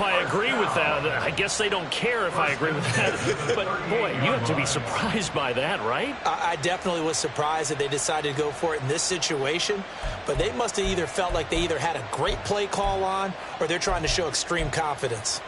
if I agree with that. I guess they don't care if I agree with that. But, boy, you have to be surprised by that, right? I definitely was surprised that they decided to go for it in this situation. But they must have either felt like they either had a great play call on or they're trying to show extreme confidence.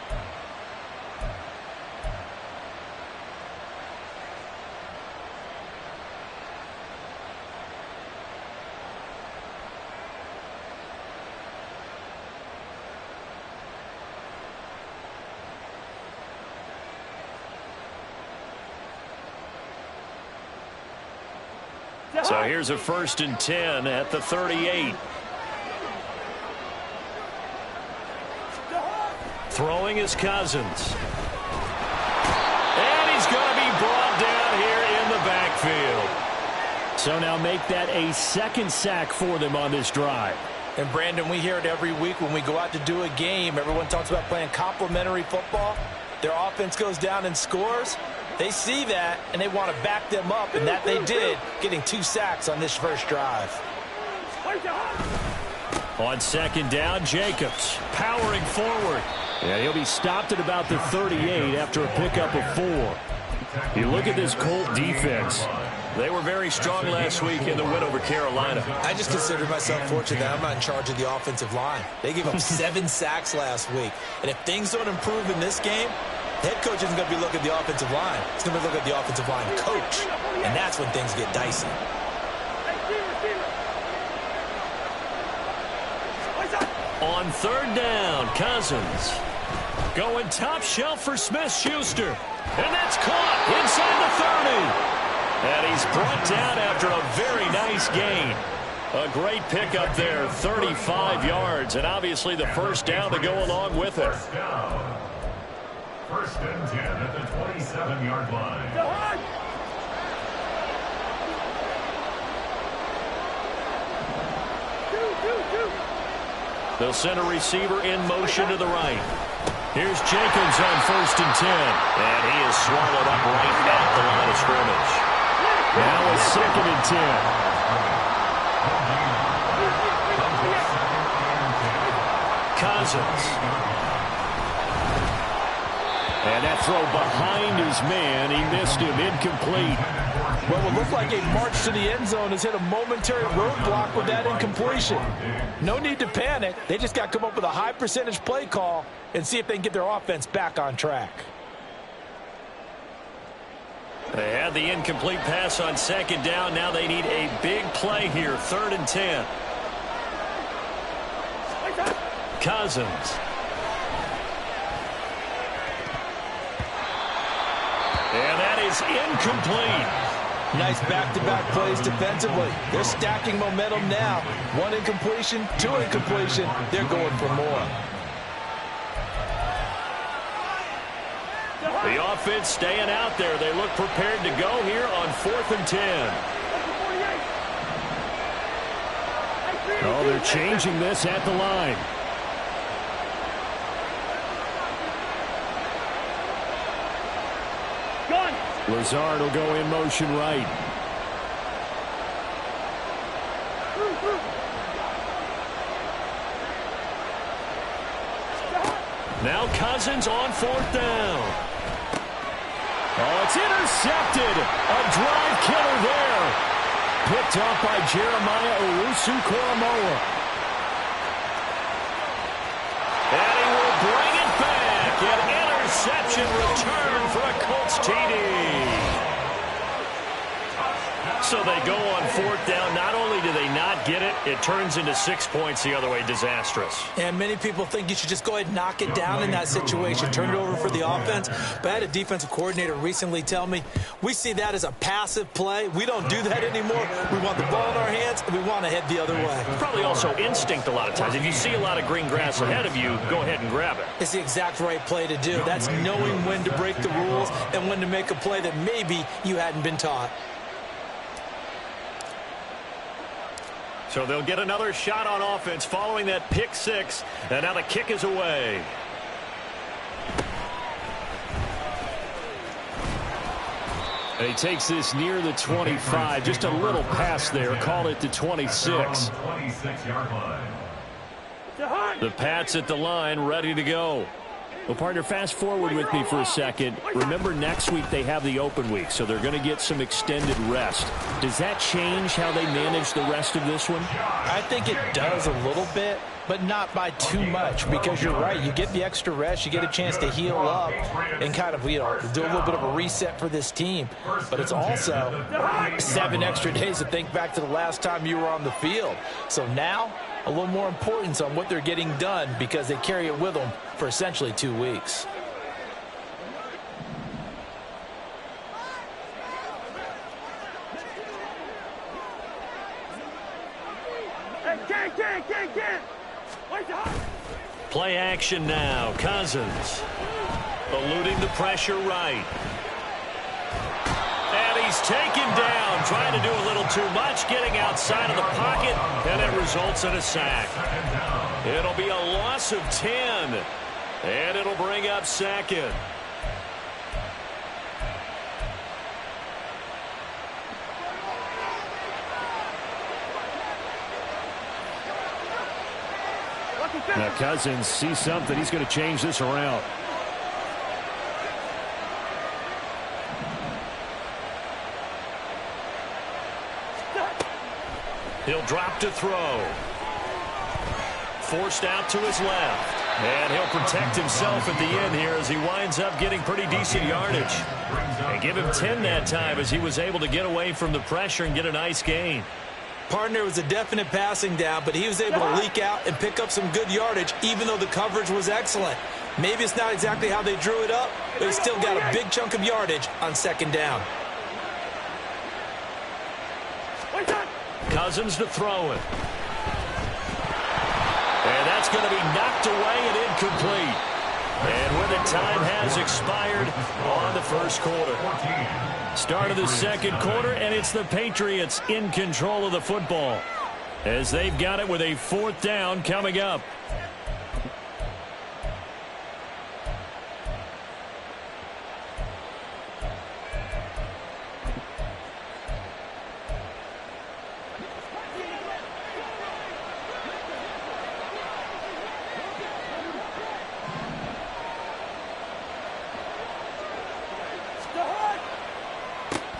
So here's a 1st and 10 at the 38. Throwing is Cousins. And he's going to be brought down here in the backfield. So now make that a 2nd sack for them on this drive. And, Brandon, we hear it every week when we go out to do a game. Everyone talks about playing complementary football. Their offense goes down and scores. They see that, and they want to back them up, and that they did, getting 2 sacks on this first drive. On 2nd down, Jacobs powering forward. Yeah, he'll be stopped at about the 38 after a pickup of 4. You look at this Colt defense. They were very strong last week in the win over Carolina. I just consider myself fortunate that I'm not in charge of the offensive line. They gave up 7 sacks last week. And if things don't improve in this game, head coach isn't going to be looking at the offensive line. He's going to be looking at the offensive line coach. And that's when things get dicey. On 3rd down, Cousins. Going top shelf for Smith-Schuster. And that's caught inside the 30. And he's brought down after a very nice gain. A great pickup there, 35 yards. And obviously the 1st down to go along with it. 1st and 10 at the 27-yard line. They'll send a receiver in motion to the right. Here's Jacobs on 1st and 10. And he is swallowed up right at the line of scrimmage. Now a 2nd and 10. Cousins. And that throw behind his man. He missed him. Incomplete. Well, it looked like a march to the end zone has hit a momentary roadblock with that incompletion. No need to panic. They just got to come up with a high percentage play call and see if they can get their offense back on track. They had the incomplete pass on 2nd down. Now they need a big play here. 3rd and 10. Cousins. And that is incomplete. Nice back-to-back plays defensively. They're stacking momentum now. 1 incompletion, 2 incompletion. They're going for more. The offense staying out there. They look prepared to go here on 4th and 10. Oh, they're changing this at the line. Lazard will go in motion right. Now Cousins on 4th down. Oh, it's intercepted. A drive killer there. Picked off by Jeremiah Owusu-Koramoah. And he will bring it back. An interception return for a Colts TD. So they go on 4th down. Not only do they not get it, it turns into 6 points the other way. Disastrous. And many people think you should just go ahead and knock it down in that situation. Turn it over for the offense. But I had a defensive coordinator recently tell me, we see that as a passive play. We don't do that anymore. We want the ball in our hands, and we want to head the other way. Probably also instinct a lot of times. If you see a lot of green grass ahead of you, go ahead and grab it. It's the exact right play to do. That's knowing when to break the rules and when to make a play that maybe you hadn't been taught. So they'll get another shot on offense following that pick 6. And now the kick is away. And he takes this near the 25. Just a little pass there. Call it the 26. The Pats at the line, ready to go. Well, partner, fast forward with me for a second. Remember, next week they have the open week, so they're going to get some extended rest. Does that change how they manage the rest of this one? I think it does a little bit, but not by too much, because you're right. You get the extra rest. You get a chance to heal up and kind of, do a little bit of a reset for this team. But it's also 7 extra days to think back to the last time you were on the field. So now, a little more importance on what they're getting done because they carry it with them for essentially 2 weeks. Play action now. Cousins eluding the pressure right. And he's taken down, trying to do a little too much, getting outside of the pocket, and it results in a sack. It'll be a loss of 10, and it'll bring up second. Now Cousins sees something. He's going to change this around. He'll drop to throw. Forced out to his left. And he'll protect himself at the end here as he winds up getting pretty decent yardage. And give him 10 that time as he was able to get away from the pressure and get a nice gain. Partner was a definite passing down, but he was able to leak out and pick up some good yardage, even though the coverage was excellent. Maybe it's not exactly how they drew it up, but he still got a big chunk of yardage on second down. Cousins to throw it. And that's going to be knocked away and incomplete. And when the time has expired on the first quarter. Start of the second quarter, and it's the Patriots in control of the football as they've got it with a 4th down coming up.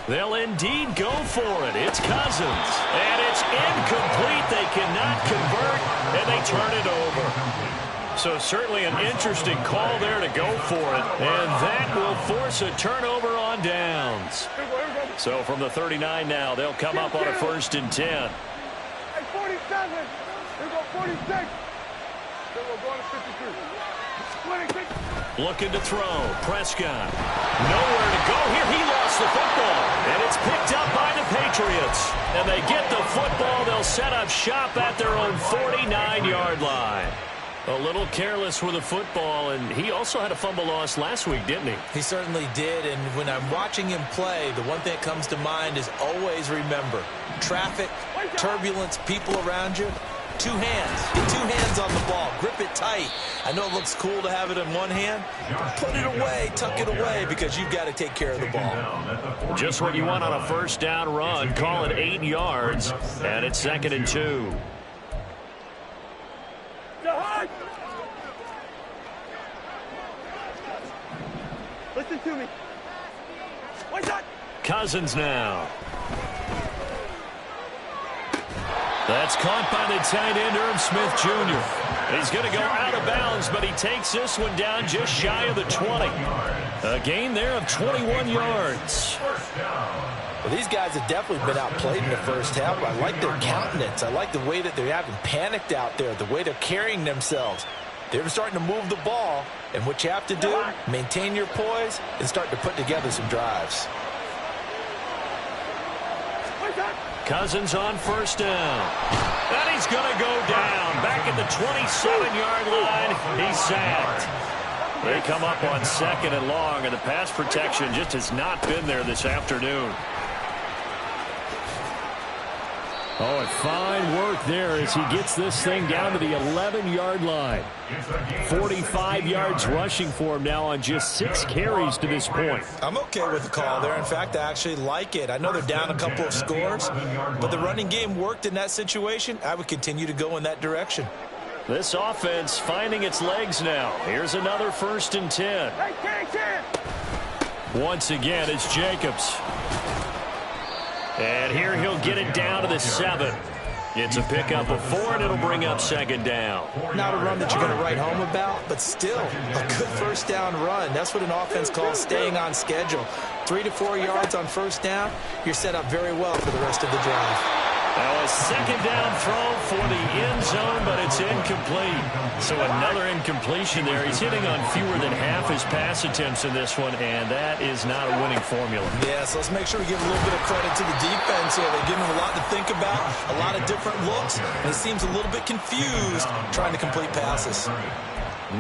They'll indeed go for it. It's Cousins. And it's incomplete. They cannot convert, and they turn it over. So certainly an interesting call there to go for it. And that will force a turnover on downs. So from the 39 now, they'll come up on a 1st and 10. Hey, 47. Here go 46. Then we'll go to 53. 26. Looking to throw. Prescott. Nowhere to go here. He lost the football. And it's picked up by the Patriots. And they get the football. They'll set up shop at their own 49-yard line. A little careless with the football, and he also had a fumble loss last week, didn't he? He certainly did, and when I'm watching him play, the one thing that comes to mind is always remember, traffic, turbulence, people around you, 2 hands. Get 2 hands on the ball. Grip it tight. I know it looks cool to have it in one hand. Put it away, tuck it away, because you've got to take care of the ball. Just what you want on a 1st down run. Call it 8 yards, and it's 2nd and 2. Listen to me. What's that? Cousins now. That's caught by the tight end, Irv Smith Jr. He's going to go out of bounds, but he takes this one down just shy of the 20. A gain there of 21 yards. Well, these guys have definitely been outplayed in the first half. I like their countenance. I like the way that they haven't panicked out there, the way they're carrying themselves. They're starting to move the ball, and what you have to do, maintain your poise and start to put together some drives. Cousins on 1st down. And he's going to go down. Back at the 27-yard line, he's sacked. They come up on 2nd and long, and the pass protection just has not been there this afternoon. Oh, and fine work there as he gets this thing down to the 11-yard line. 45 yards rushing for him now on just 6 carries to this point. I'm okay with the call there. In fact, I actually like it. I know they're down a couple of scores, but the running game worked in that situation. I would continue to go in that direction. This offense finding its legs now. Here's another 1st and 10. Once again, it's Jacobs. And here he'll get it down to the 7. It's a pickup of 4, and it'll bring up 2nd down. Not a run that you're going to write home about, but still a good 1st down run. That's what an offense calls staying on schedule. 3 to 4 yards on 1st down, you're set up very well for the rest of the drive. Now a 2nd down throw for the end zone, but it's incomplete. So another incompletion there. He's hitting on fewer than half his pass attempts in this one, and that is not a winning formula. Yeah, so let's make sure we give a little bit of credit to the defense here. They give him a lot to think about, a lot of different looks, and he seems a little bit confused trying to complete passes.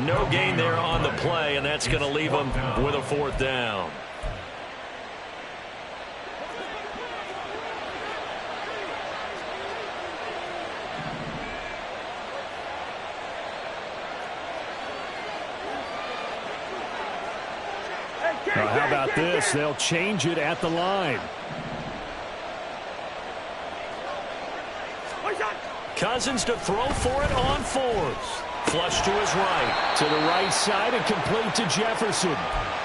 No gain there on the play, and that's going to leave him with a 4th down. Now, how about this? They'll change it at the line. Cousins to throw for it on 4th. Flush to his right. To the right side and complete to Jefferson.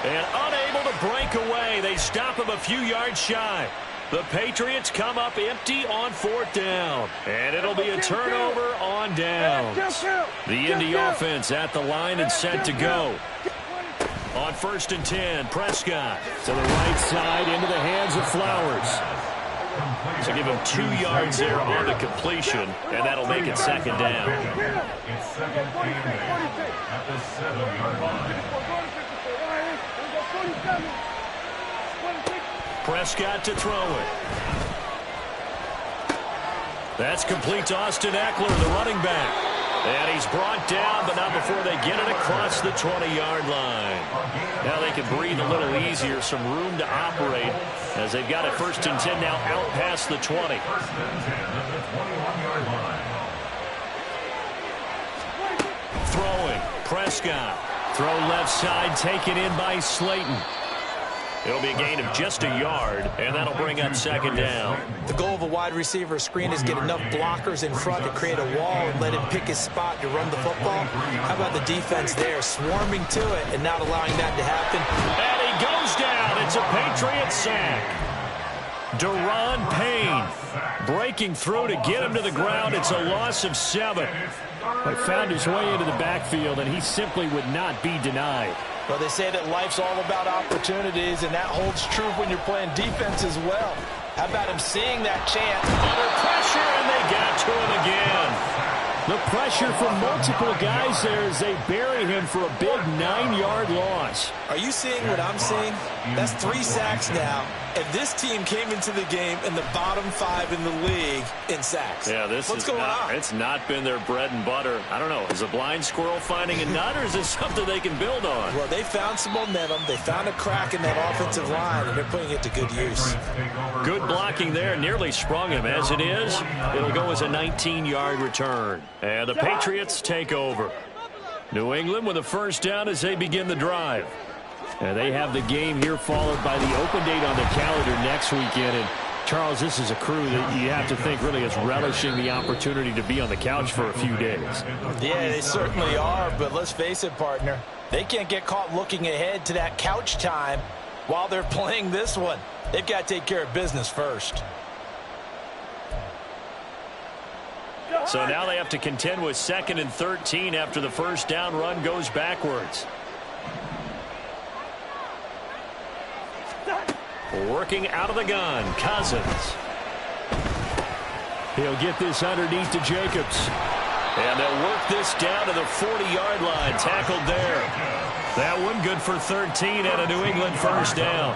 And unable to break away. They stop him a few yards shy. The Patriots come up empty on 4th down. And it'll be a turnover on downs. The Indy offense at the line and set to go. On 1st and 10, Prescott to the right side into the hands of Flowers. So give him 2 yards there on the completion, and that'll make it 2nd down. It's 2nd and 8 at the 7-yard line. Prescott to throw it. That's complete to Austin Eckler, the running back. And he's brought down, but not before they get it across the 20-yard line. Now they can breathe a little easier, some room to operate as they've got it 1st and 10 now out past the 20. 1st and 10 at the 21-yard line. Throwing, Prescott. Throw left side, taken in by Slayton. It'll be a gain of just a yard, and that'll bring up 2nd down. The goal of a wide receiver screen is get enough blockers in front to create a wall and let him pick his spot to run the football. How about the defense there, swarming to it and not allowing that to happen? And he goes down. It's a Patriot sack. Deron Payne breaking through to get him to the ground. It's a loss of 7. But found his way into the backfield, and he simply would not be denied. Well, they say that life's all about opportunities, and that holds true when you're playing defense as well. How about him seeing that chance? Under pressure, and they got to him again. The pressure from multiple guys there as they bury him for a big 9-yard loss. Are you seeing what I'm seeing? That's 3 sacks now. And this team came into the game in the bottom 5 in the league in sacks. Yeah, what's going on? It's not been their bread and butter. I don't know. Is a blind squirrel finding a nut, or is this something they can build on? Well, they found some momentum. They found a crack in that offensive line, and they're putting it to good use. Good blocking there. Nearly sprung him. As it is, it'll go as a 19-yard return. And the Patriots take over. New England with a 1st down as they begin the drive. And they have the game here followed by the open date on the calendar next weekend. And, Charles, this is a crew that you have to think really is relishing the opportunity to be on the couch for a few days. Yeah, they certainly are. But let's face it, partner, they can't get caught looking ahead to that couch time while they're playing this one. They've got to take care of business first. So now they have to contend with 2nd and 13 after the 1st down run goes backwards. Working out of the gun, Cousins. He'll get this underneath to Jacobs. And they'll work this down to the 40-yard line, tackled there. That one good for 13 and a New England 1st down.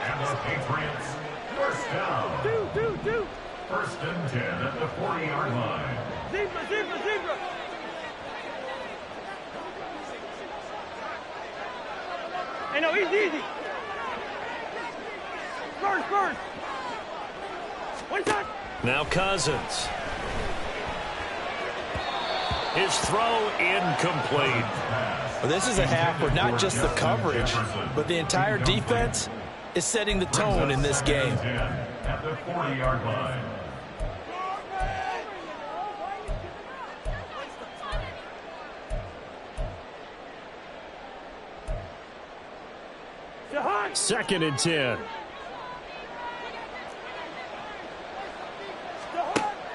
And the Patriots, 1st down. 1st and 10 at the 40-yard line. Zebra. Hey, no, he's easy. First. One shot. Now Cousins. His throw incomplete. Well, this is a half where not just the coverage, but the entire defense is setting the tone in this game. At the 40-yard line. 2nd and 10.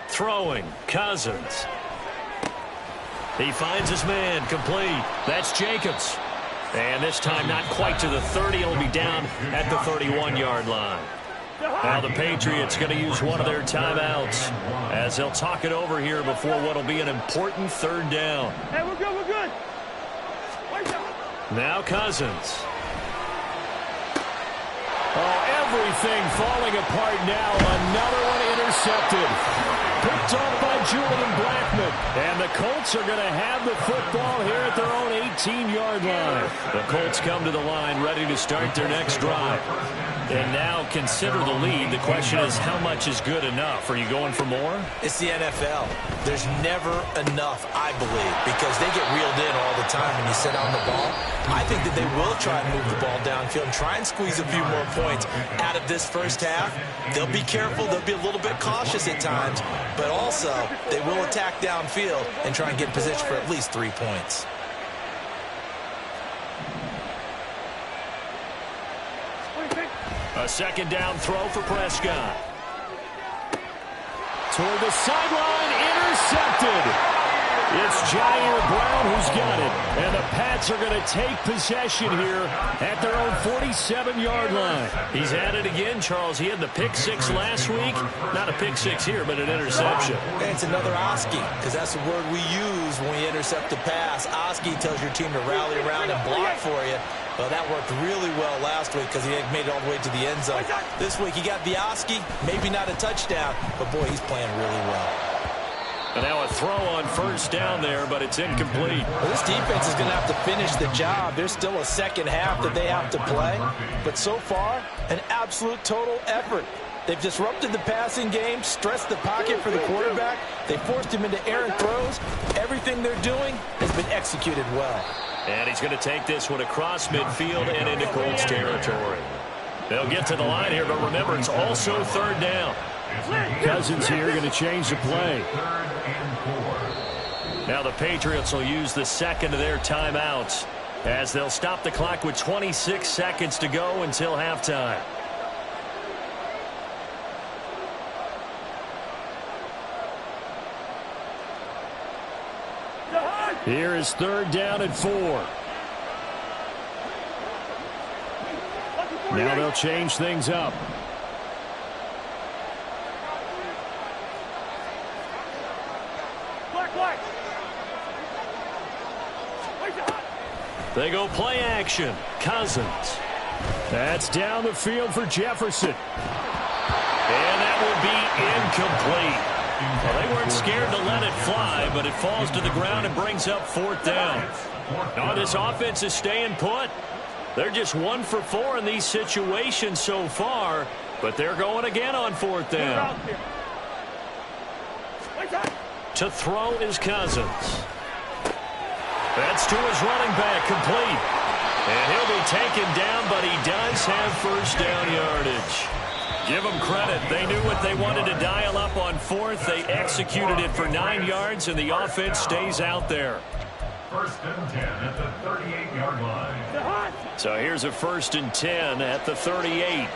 Throwing, Cousins. He finds his man, complete. That's Jacobs. And this time not quite to the 30. It'll be down at the 31-yard line. Now the Patriots going to use one of their timeouts as they'll talk it over here before what will be an important 3rd down. Hey, we're good, we're good. Now Cousins. Oh, everything falling apart now. Another one intercepted. Picked off by Julian Blackmon. And the Colts are going to have the football here at their own 18-yard line. The Colts come to the line ready to start their next drive. And now consider the lead. The question is, how much is good enough? Are you going for more? It's the NFL. There's never enough, I believe, because they get reeled in all the time when you sit on the ball. I think that they will try and move the ball downfield and try and squeeze a few more points out of this first half. They'll be careful. They'll be a little bit cautious at times, but also they will attack downfield and try and get in position for at least 3 points. A 2nd down throw for Prescott. Toward the sideline, intercepted. It's Jair Brown who's got it. And the Pats are going to take possession here at their own 47-yard line. He's at it again, Charles. He had the pick 6 last week. Not a pick 6 here, but an interception. And it's another Oski, because that's the word we use when we intercept a pass. Oski tells your team to rally around and block for you. Well, that worked really well last week because he made it all the way to the end zone. This week he got the Oski, maybe not a touchdown, but boy, he's playing really well. And now a throw on 1st down there, but it's incomplete. Well, this defense is going to have to finish the job. There's still a 2nd half that they have to play. But so far, an absolute total effort. They've disrupted the passing game, stressed the pocket for the quarterback. They forced him into errant throws. Everything they're doing has been executed well. And he's going to take this one across midfield and into Colts territory. They'll get to the line here, but remember, it's also 3rd down. Cousins here going to change the play. Now the Patriots will use the 2nd of their timeouts as they'll stop the clock with 26 seconds to go until halftime. Here is 3rd down and 4. Now they'll change things up. They go play action. Cousins. That's down the field for Jefferson. And that will be incomplete. Well, they weren't scared to let it fly, but it falls to the ground and brings up 4th down. Now this offense is staying put. They're just 1 for 4 in these situations so far, but they're going again on 4th down. To throw is Cousins. That's to his running back, complete. And he'll be taken down, but he does have 1st down yardage. Give them credit. They knew what they wanted to dial up on 4th. They executed it for 9 yards, and the offense stays out there. 1st and 10 at the 38-yard line. So here's a 1st and 10 at the 38.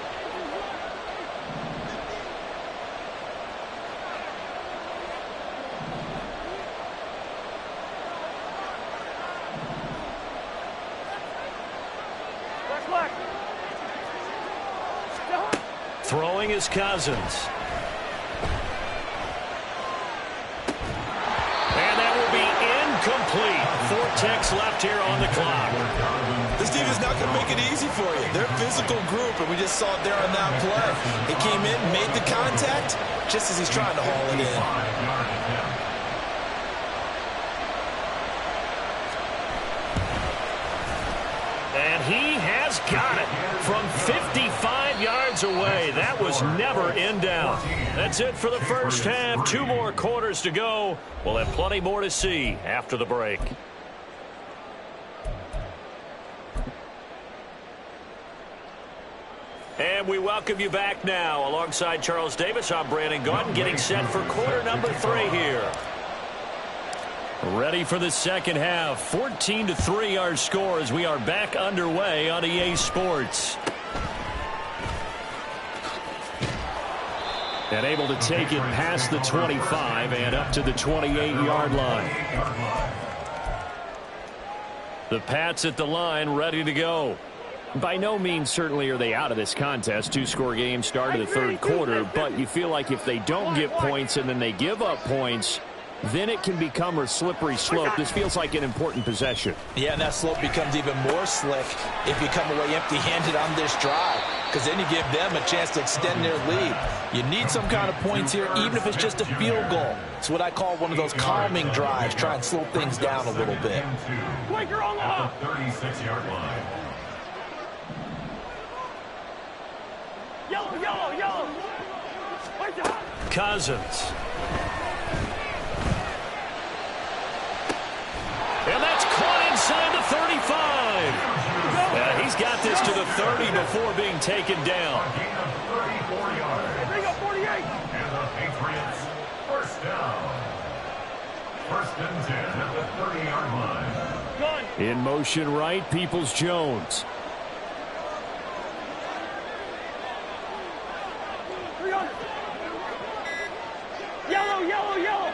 Throwing is Cousins. And that will be incomplete. 4 ticks left here on the clock. This team is not going to make it easy for you. They're a physical group, and we just saw it there on that play. He came in, made the contact, just as he's trying to haul it in. And he has got it from 55 yards away. That was never in doubt. That's it for the first half. 2 more quarters to go. We'll have plenty more to see after the break. And we welcome you back now. Alongside Charles Davis, I'm Brandon Gaudin, getting set for quarter number 3 here. Ready for the second half. 14-3 our score as we are back underway on EA Sports. And able to take it past the 25 and up to the 28-yard line. The Pats at the line, ready to go. By no means certainly are they out of this contest. Two-score game start of the third quarter, but you feel like if they don't get points and then they give up points, then it can become a slippery slope. This feels like an important possession. Yeah, and that slope becomes even more slick if you come away empty-handed on this drive, because then you give them a chance to extend their lead. You need some kind of points here, even if it's just a field goal. It's what I call one of those calming drives. Try and slow things down a little bit. Quaker on the 36-yard line. Yellow, yellow, yellow. Cousins. And that's caught inside the 35. He's got this to the 30 before being taken down. Gain of 34 yards. Bring up 48. And the Patriots, first down. First and 10 at the 30-yard line. Gun. In motion right, Peoples-Jones. 300. Yellow, yellow, yellow.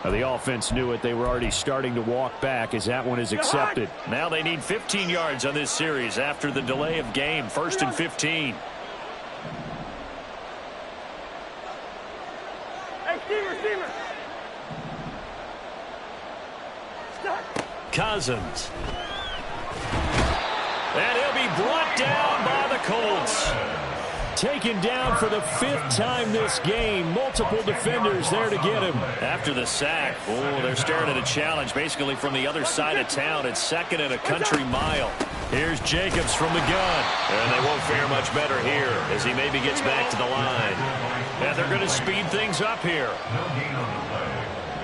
The offense knew it. They were already starting to walk back as that one is accepted. Now they need 15 yards on this series after the delay of game. First and 15. Hey, receiver. Stop. Cousins. And he'll be brought down by the Colts. Taken down for the 5th time this game. Multiple defenders there to get him. After the sack, they're staring at a challenge basically from the other side of town. It's second and a country mile. Here's Jacobs from the gun. And they won't fare much better here as he maybe gets back to the line. And they're going to speed things up here. No gain on the play.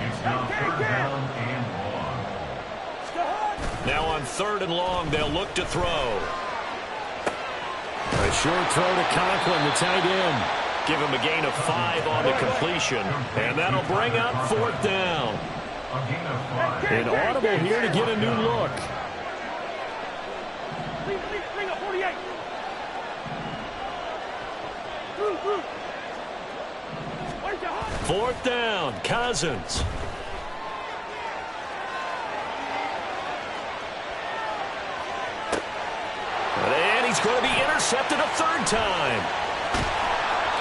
It's now third down and long. Now on 3rd and long, they'll look to throw. A short throw to Conklin, the tight end. Give him a gain of 5 on the completion, and that'll bring up 4th down. A gain of 5. An audible here to get a new look. Bring up 48. Through. 4th down, Cousins. And he's going to be intercepted a 3rd time.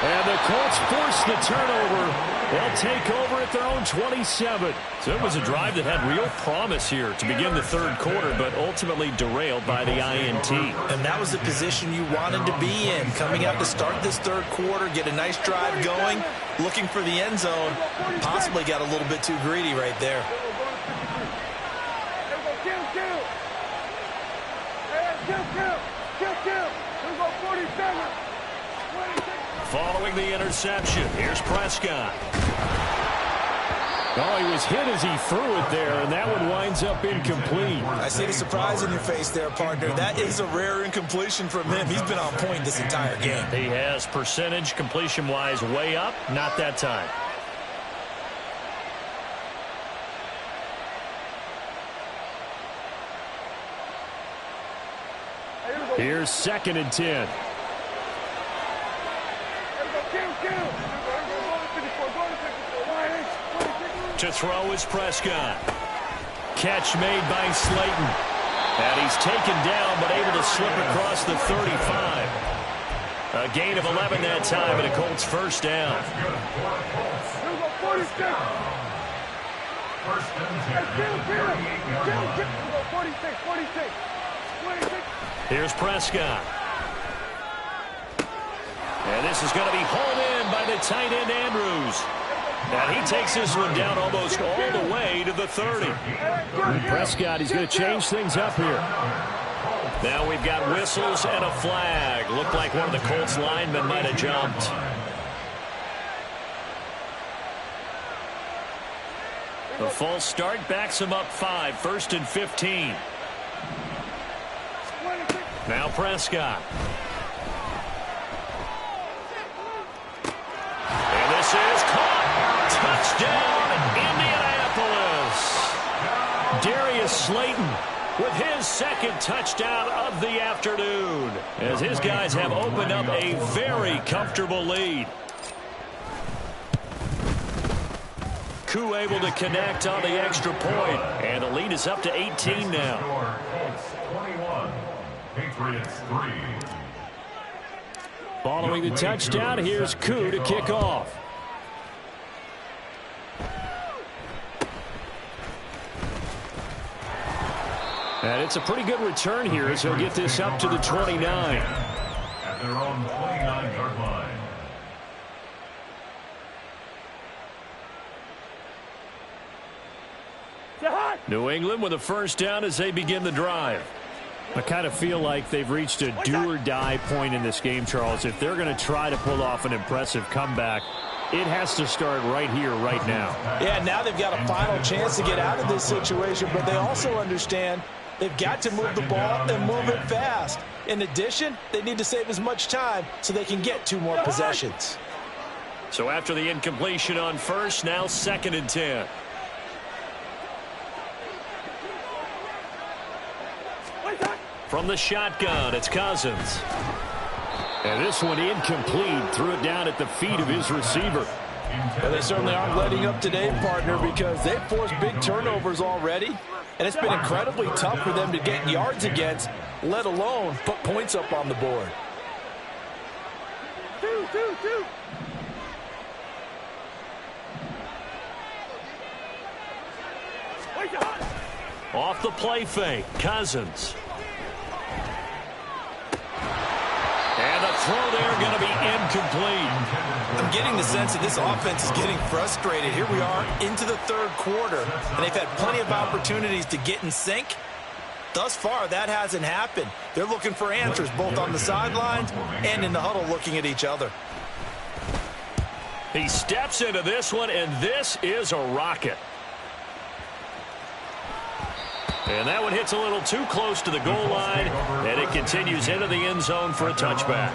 And the Colts force the turnover. They'll take over at their own 27. So it was a drive that had real promise here to begin the 3rd quarter, but ultimately derailed by the INT. And that was the position you wanted to be in. Coming out to start this 3rd quarter, get a nice drive going, looking for the end zone. Possibly got a little bit too greedy right there. Following the interception, here's Prescott. Oh, he was hit as he threw it there, and that one winds up incomplete. I see the surprise in your face there, partner. That is a rare incompletion from him. He's been on point this entire game. He has percentage completion-wise way up, not that time. Here's 2nd and 10. To throw is Prescott. Catch made by Slayton. And he's taken down but able to slip across the 35. A gain of 11 that time and a Colts first down. First and 10. Here's Prescott. And this is going to be hauled in by the tight end Andrews. And he takes this one down almost all the way to the 30. Prescott, he's going to change things up here. Now we've got whistles and a flag. Looked like one of the Colts linemen might have jumped. The false start backs him up 5, 1st and 15. Now Prescott. And this is caught. Touchdown, Indianapolis. Darius Slayton with his second touchdown of the afternoon, as his guys have opened up a very comfortable lead. Koo able to connect on the extra point, and the lead is up to 18 now. 21, Patriots 3. Following the touchdown, here's Koo to kick off. And it's a pretty good return here as he'll get this up to the 29. At their own 29-yard line. New England with a first down as they begin the drive. I kind of feel like they've reached a do-or-die point in this game, Charles. If they're going to try to pull off an impressive comeback, it has to start right here, right now. Yeah, now they've got a final chance to get out of this situation, but they also understand they've got to move the ball and move it fast. In addition, they need to save as much time so they can get 2 more possessions. So after the incompletion on first, now 2nd and 10. From the shotgun, it's Cousins. And this one incomplete. Threw it down at the feet of his receiver. Well, they certainly aren't letting up today, partner, because they've forced big turnovers already. And it's been incredibly tough for them to get yards against, let alone put points up on the board. Two. Off the play fake, Cousins. And the throw there going to be incomplete. I'm getting the sense that this offense is getting frustrated. Here we are into the 3rd quarter, and they've had plenty of opportunities to get in sync. Thus far, that hasn't happened. They're looking for answers both on the sidelines and in the huddle looking at each other. He steps into this one, and this is a rocket. And that one hits a little too close to the goal line, and it continues into the end zone for a touchback.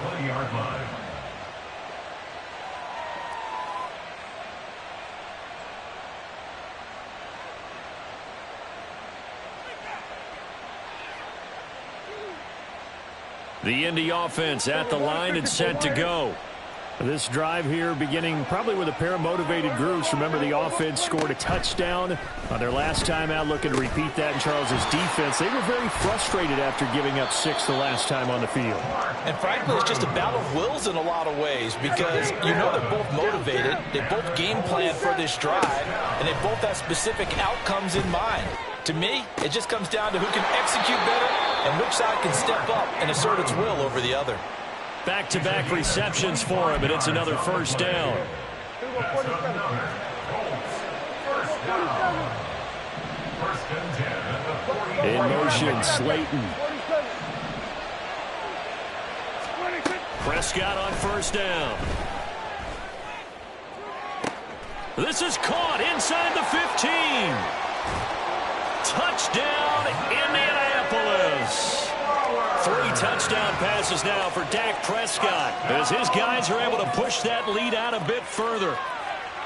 The Indy offense at the line and set to go. This drive here beginning probably with a pair of motivated groups. Remember, the offense scored a touchdown on their last time out. Looking to repeat that in Charles's defense. They were very frustrated after giving up 6 the last time on the field. And frankly, it's just a battle of wills in a lot of ways, because you know they're both motivated. They both game plan for this drive, and they both have specific outcomes in mind. To me, it just comes down to who can execute better and which side can step up and assert its will over the other. Back-to-back receptions for him, and it's another first down. In motion, Slayton. Prescott on first down. This is caught inside the 15. Touchdown, Indianapolis. 3 touchdown passes now for Dak Prescott, as his guys are able to push that lead out a bit further.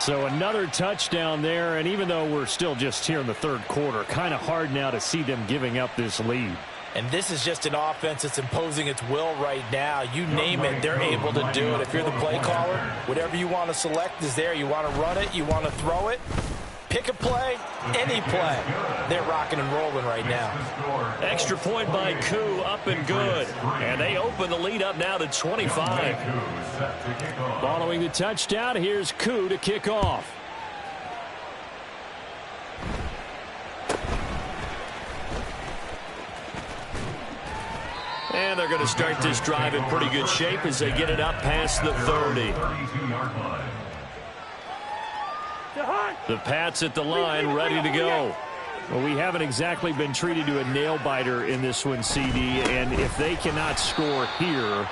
So another touchdown there, and even though we're still just here in the 3rd quarter, kind of hard now to see them giving up this lead. And this is just an offense that's imposing its will right now. You name it, they're able to do it. If you're the play caller, whatever you want to select is there. You want to run it, you want to throw it. Pick a play, any play. They're rocking and rolling right now. Extra point by Koo, up and good. And they open the lead up now to 25. Following the touchdown, here's Koo to kick off. And they're going to start this drive in pretty good shape as they get it up past the 30. The Pats at the line, ready to go. Well, we haven't exactly been treated to a nail-biter in this one, CD, and if they cannot score here,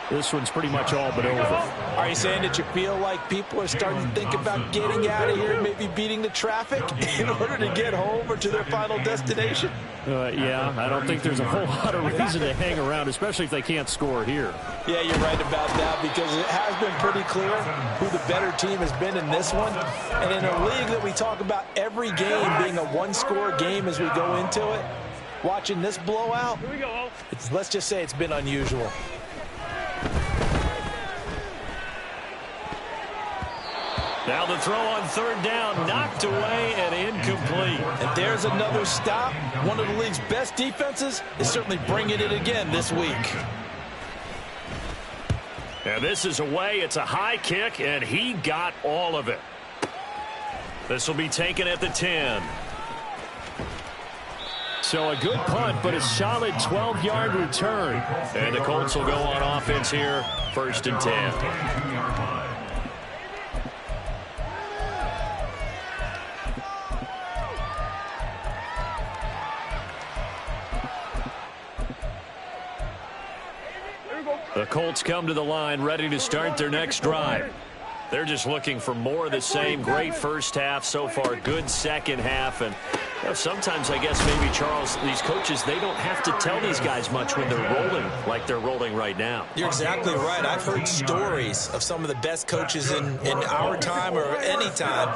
this one's pretty much all but over. Are you saying that you feel like people are starting to think about getting out of here, maybe beating the traffic in order to get home or to their final destination? Yeah, I don't think there's a whole lot of reason to hang around, especially if they can't score here. Yeah, you're right about that, because it has been pretty clear who the better team has been in this one. And in a league that we talk about every game being a one-score game as we go into it, watching this blowout, Here we go. let's just say it's been unusual. Now the throw on third down, knocked away and incomplete. And there's another stop. One of the league's best defenses is certainly bringing it again this week. And this is away. It's a high kick, and he got all of it. This will be taken at the 10. So a good punt, but a solid 12-yard return. And the Colts will go on offense here, 1st and 10. The Colts come to the line ready to start their next drive. They're just looking for more of the same. Great first half so far, good second half. And you know, sometimes I guess maybe, Charles, these coaches, they don't have to tell these guys much when they're rolling like they're rolling right now. You're exactly right. I've heard stories of some of the best coaches in our time or any time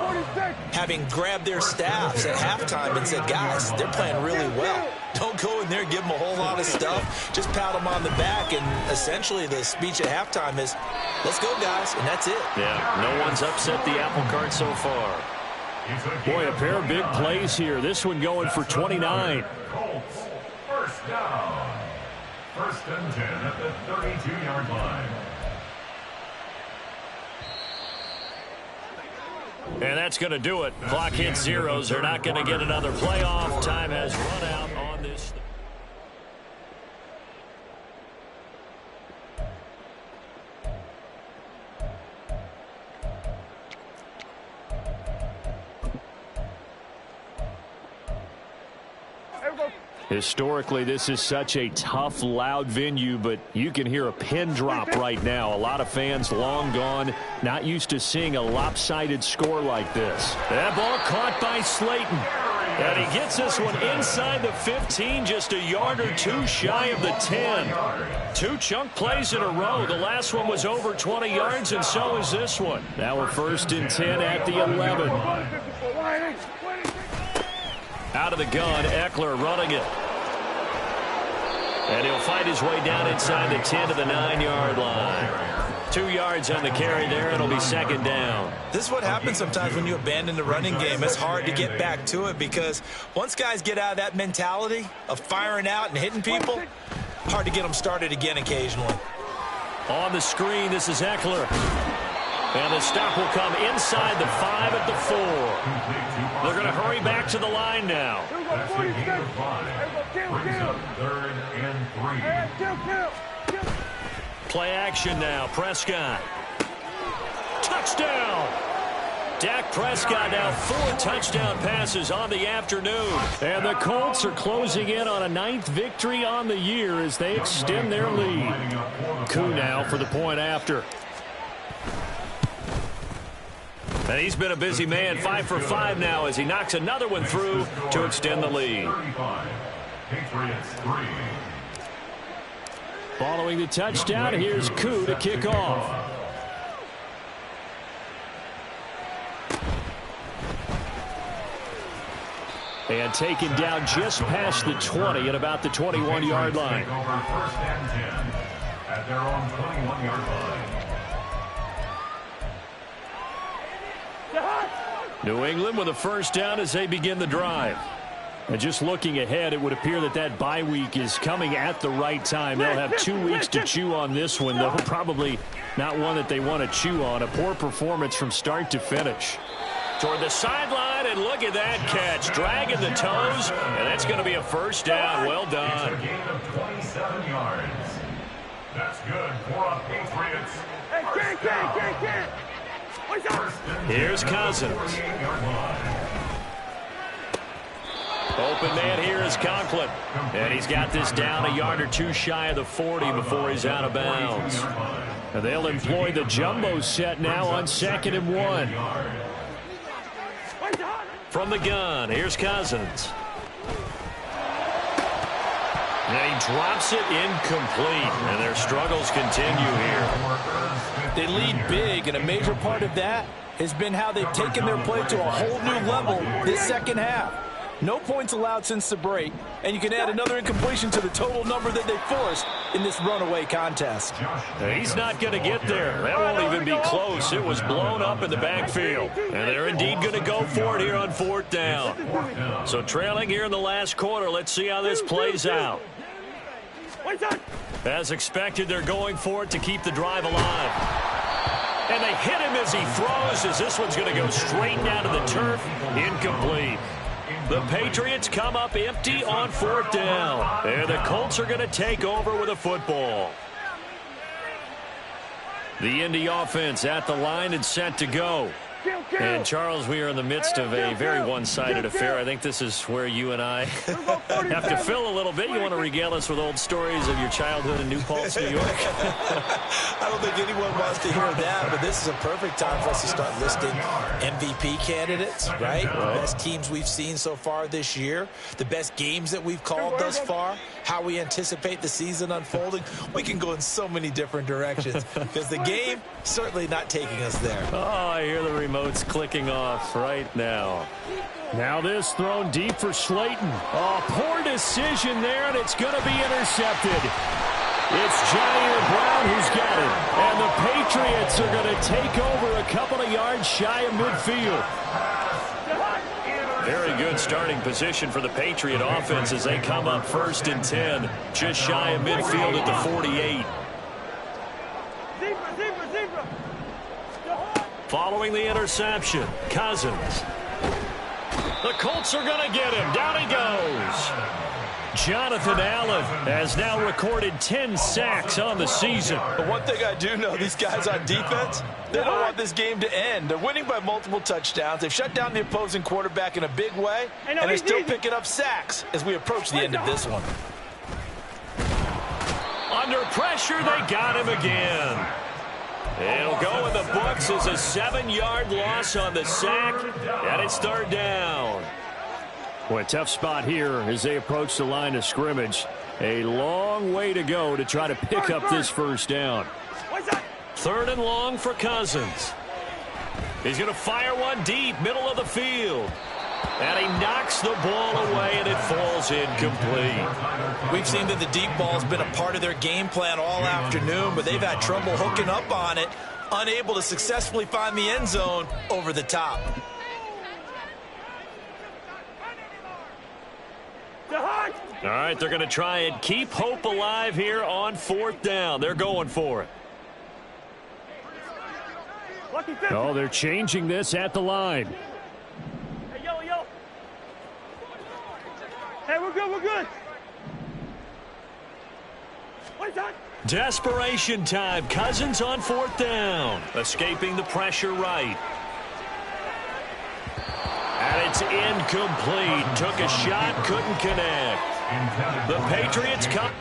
having grabbed their staffs at halftime and said, guys, they're playing really well. Don't go in there and give them a whole lot of stuff. Just pat them on the back. And essentially the speech at halftime is, let's go, guys. And that's it. Yeah, no one's upset the apple cart so far. Boy, a pair of big plays here. This one going for 29. Colts, first down. 1st and 10 at the 32-yard line. And that's going to do it. Clock hits zeros. They're not going to get another playoff. Time has run out on this. Historically, this is such a tough, loud venue, but you can hear a pin drop right now. A lot of fans long gone, not used to seeing a lopsided score like this. That ball caught by Slayton. And he gets this one inside the 15, just a yard or two shy of the 10. 2 chunk plays in a row. The last one was over 20 yards, and so is this one. Now we're 1st and 10 at the 11. Out of the gun, Eckler running it. And he'll fight his way down inside the 10 to the 9-yard line. 2 yards on the carry there. It'll be 2nd down. This is what happens sometimes when you abandon the running game. It's hard to get back to it because once guys get out of that mentality of firing out and hitting people, hard to get them started again occasionally. On the screen, this is Eckler. And the stop will come inside the 5 at the 4. They're going to hurry back to the line now. That's a gain of 5. Brings up 3rd and 3. Play action now. Prescott. Touchdown. Dak Prescott now 4 touchdown passes on the afternoon. And the Colts are closing in on a 9th victory on the year as they extend their lead. Koo now for the point after. And he's been a busy man, 5 for 5 now as he knocks another one through to extend the lead. Patriots 3. Following the touchdown, here's Koo to kick off. And taken down just past the 20 at about the 21-yard line. Take over 1st and 10 at their own 21-yard line. New England with a 1st down as they begin the drive. And just looking ahead, it would appear that that bye week is coming at the right time. They'll have 2 weeks to chew on this one, though probably not one that they want to chew on. A poor performance from start to finish. Toward the sideline, and look at that catch. Dragging the toes, and that's going to be a 1st down. Well done. It's a gain of 27 yards. That's good for a Patriots. Here's Cousins. Open man here is Conklin. And he's got this down a yard or 2 shy of the 40 before he's out of bounds. And they'll employ the jumbo set now on 2nd and 1. From the gun, here's Cousins. And he drops it incomplete. And their struggles continue here. They lead big, and a major part of that has been how they've taken their play to a whole new level this second half. No points allowed since the break, and you can add another incompletion to the total number that they forced in this runaway contest. He's not going to get there. That won't even be close. It was blown up in the backfield. And they're indeed going to go for it here on 4th down. So trailing here in the last quarter. Let's see how this plays out. As expected, they're going for it to keep the drive alive. And they hit him as he throws, as this one's going to go straight down to the turf. Incomplete. The Patriots come up empty on 4th down. And the Colts are going to take over with a football. The Indy offense at the line and set to go. And, Charles, we are in the midst of a very one-sided affair. I think this is where you and I have to fill a little bit. You want to regale us with old stories of your childhood in New Paltz, New York? I don't think anyone wants to hear that, but this is a perfect time for us to start listing MVP candidates, right? The best teams we've seen so far this year, the best games that we've called thus far, how we anticipate the season unfolding. We can go in so many different directions because the game certainly not taking us there. Oh, I hear the remote's clicking off right now. Now this thrown deep for Slayton. Oh, poor decision there, and it's going to be intercepted. It's Jair Brown who's got it. And the Patriots are going to take over a couple of yards shy of midfield. Very good starting position for the Patriot offense as they come up 1st and 10. Just shy of midfield at the 48. Following the interception, Cousins. The Colts are going to get him. Down he goes. Jonathan Allen has now recorded 10 sacks on the season. But one thing I do know, these guys on defense, they don't want this game to end. They're winning by multiple touchdowns. They've shut down the opposing quarterback in a big way, and they're still picking up sacks as we approach the end of this one. Under pressure, they got him again. It'll go in the books as a 7-yard loss on the sack, and it's 3rd down. Boy, a tough spot here as they approach the line of scrimmage. A long way to go to try to pick up this 1st down. 3rd and long for Cousins. He's going to fire one deep, middle of the field. And he knocks the ball away, and it falls incomplete. We've seen that the deep ball's been a part of their game plan all afternoon, but they've had trouble hooking up on it, unable to successfully find the end zone over the top. All right, they're going to try and keep hope alive here on 4th down. They're going for it. Oh, they're changing this at the line. Hey, we're good, we're good. Desperation time. Cousins on 4th down. Escaping the pressure right. And it's incomplete. Took a shot, couldn't connect. The Patriots come.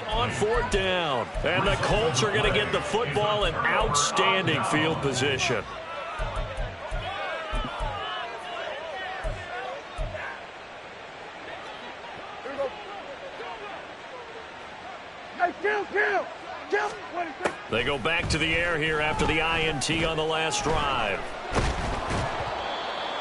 On 4th down. And the Colts are going to get the football in outstanding field position. They go back to the air here after the INT on the last drive.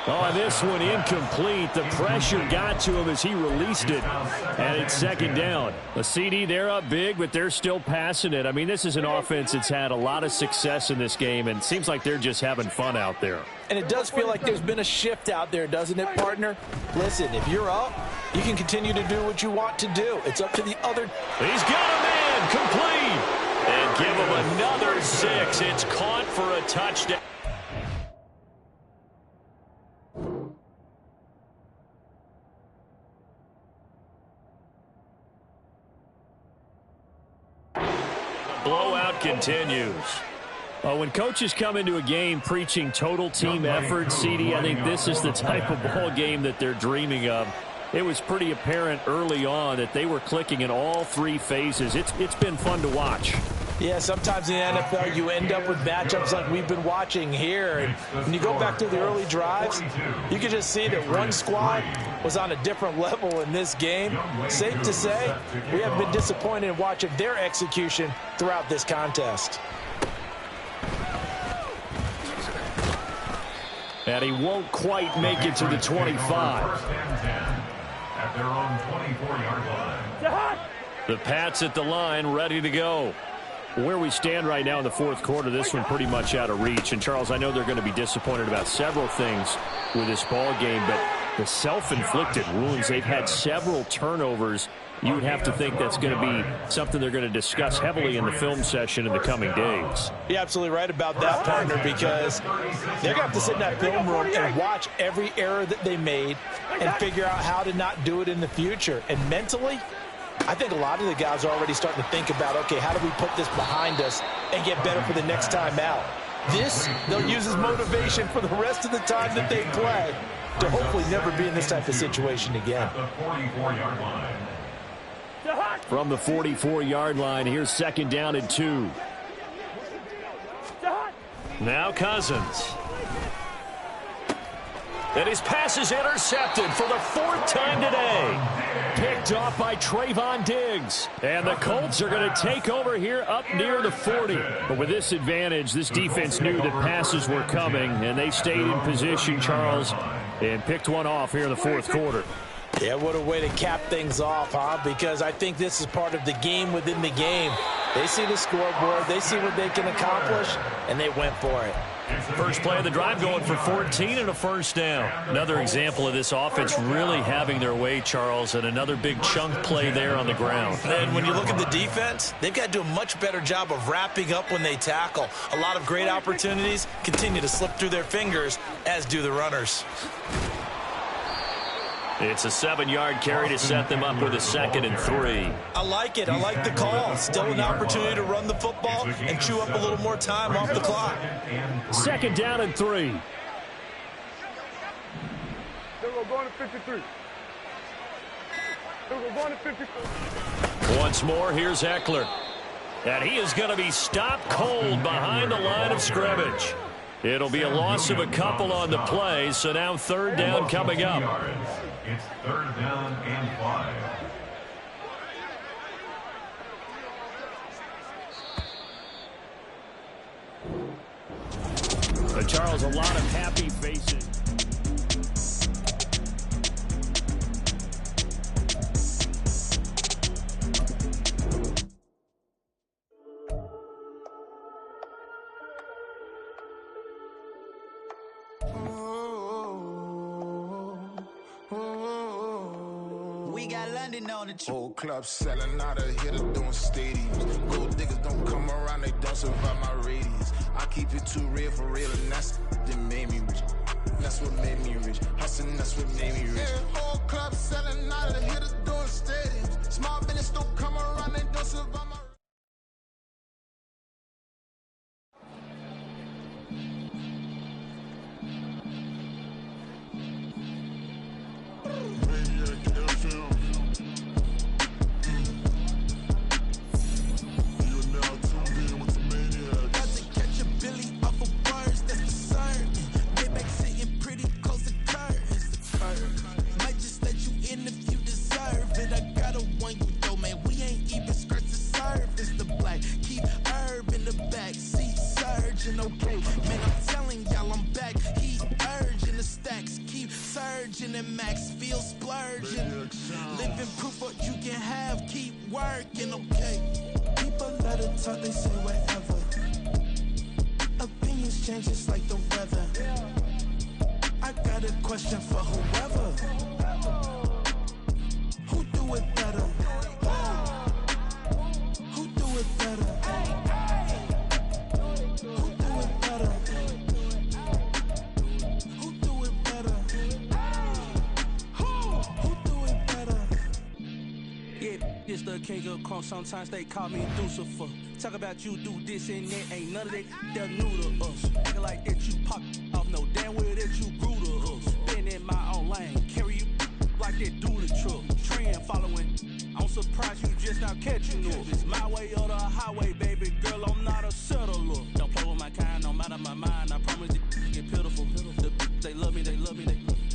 Oh, this one incomplete. The pressure got to him as he released it. And it's 2nd down. A CD, they're up big, but they're still passing it. I mean, this is an offense that's had a lot of success in this game, and it seems like they're just having fun out there. And it does feel like there's been a shift out there, doesn't it, partner? Listen, if you're up, you can continue to do what you want to do. It's up to the other. He's got a man complete. And give him another 6. It's caught for a touchdown. Blowout continues. When coaches come into a game preaching total team effort, CD, I think this is the type of ball game that they're dreaming of. It was pretty apparent early on that they were clicking in all 3 phases. It's been fun to watch. Yeah, sometimes in the NFL you end up with matchups like we've been watching here. And when you go back to the early drives, you can just see that one squad was on a different level in this game. Safe to say, we haven't been disappointed in watching their execution throughout this contest. And he won't quite make it to the 25. First and 10 at their own 24-yard line. The Pats at the line, ready to go. Where we stand right now in the fourth quarter, this one pretty much out of reach. And, Charles, I know they're going to be disappointed about several things with this ball game, but the self-inflicted wounds, they've had several turnovers. You would have to think that's going to be something they're going to discuss heavily in the film session in the coming days. You're absolutely right about that, partner, because they're going to have to sit in that film room and watch every error that they made and figure out how to not do it in the future. And mentally, I think a lot of the guys are already starting to think about, okay, how do we put this behind us and get better for the next time out? This, they'll use as motivation for the rest of the time that they play to hopefully never be in this type of situation again. The 44-yard line. From the 44-yard line, here's second down and 2. Now Cousins. And his pass is intercepted for the 4th time today. Picked off by Trayvon Diggs. And the Colts are going to take over here up near the 40. But with this advantage, this defense knew that passes were coming, and they stayed in position, Charles, and picked one off here in the fourth quarter. Yeah, what a way to cap things off, huh? Because I think this is part of the game within the game. They see the scoreboard, they see what they can accomplish, and they went for it. First play of the drive going for 14 and a first down. Another example of this offense really having their way, Charles, and another big chunk play there on the ground. And when you look at the defense, they've got to do a much better job of wrapping up when they tackle. A lot of great opportunities continue to slip through their fingers, as do the runners. It's a 7-yard carry to set them up with a 2nd and 3. I like it. I like the call. Still an opportunity to run the football and chew up a little more time off the clock. 2nd down and 3. We're going to 53. We're going to 53. Once more, here's Eckler. And he is going to be stopped cold behind the line of scrimmage. It'll be a loss of a couple on the play, so now 3rd down coming up. It's 3rd down and 5. Charles, a lot of happy faces. Whole club selling out of hitters doing stadiums. Gold diggers don't come around, they don't survive my radius. I keep it too real for real, and that's that made me rich. That's what made me rich. Hustling, that's what made me rich. Yeah, whole club selling out of hitters doing stadiums. Small business don't come around, they don't survive my Sometimes they call me Lucifer. Talk about you do this and that. Ain't none of that they're new to us. Acting like that you pop off. No damn well that you grew to us. Been in my own lane. Carry you like that do the truck. Trend following. I'm surprised you just not catching up. It's my way or the highway, baby girl, I'm not a settler. Don't play with my kind, no matter my mind. I promise it get pitiful. They love me,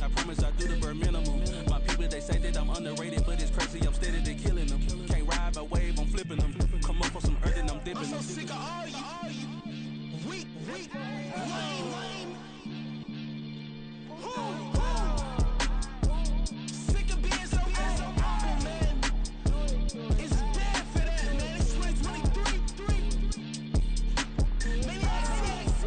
I promise I do the bare minimum. My people, they say that I'm underrated, but it's crazy, I'm steady, they killing them. Can't ride my wave, I'm flipping them. Come up for some earth and I'm dipping them. I'm so sick of all you. Weak, lame. Sick of being so old, man. It's dead for that, man. It's 2023. Maniacs.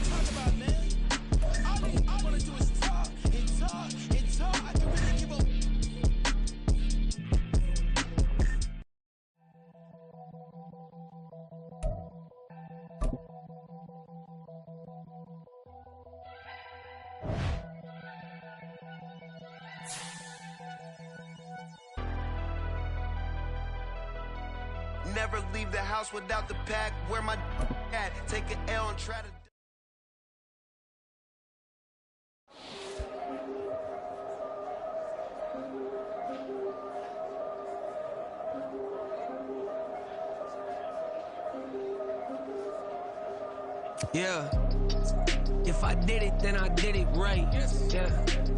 Talk about, man. All I wanna do is talk and talk and talk. I can really give a Never leave the house without the pack. Where my at? Take an L and try to. Yeah. If I did it, then I did it right. Yeah.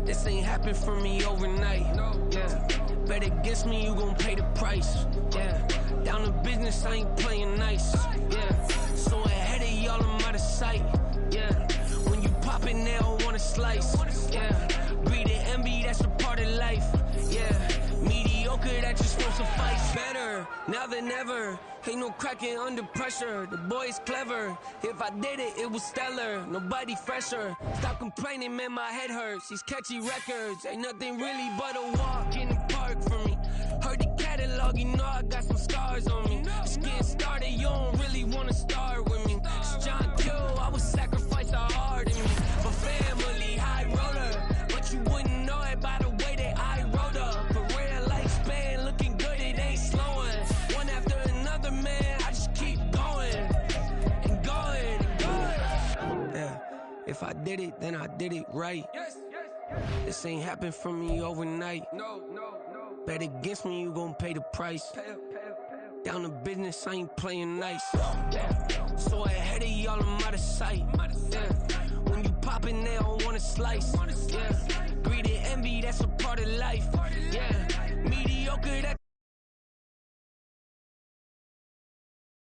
This ain't happened for me overnight. Yeah. Bet against me, you gon' pay the price. Yeah. Down to business, I ain't playing nice. Yeah. So ahead of y'all, I'm out of sight. Yeah. When you pop it, they don't wanna slice. Yeah. Greed and envy, that's a part of life. Yeah. Mediocre, that just won't suffice. Better now than ever. Ain't no cracking under pressure. The boy's clever. If I did it, it was stellar. Nobody fresher. Stop complaining, man, my head hurts. These catchy records ain't nothing really but a walk in the park for me. Heard the catalog, you know I got some scars on me. Just getting started, you don't really wanna start with me. It's John Q, I would sacrifice a heart in me. For family, high roller. But you wouldn't know it by the way that I wrote up. Career lifespan looking good, it ain't slowing. One after another, man, I just keep going and going and going. Yeah, if I did it, then I did it right. This ain't happened for me overnight. Bet against me, you gon' pay the price. Down to business, I ain't playing nice. Yeah. So ahead of y'all, I'm out of sight. Yeah. When you poppin', they don't wanna slice. Yeah. Greed and envy, that's a part of life. Yeah. Mediocre, that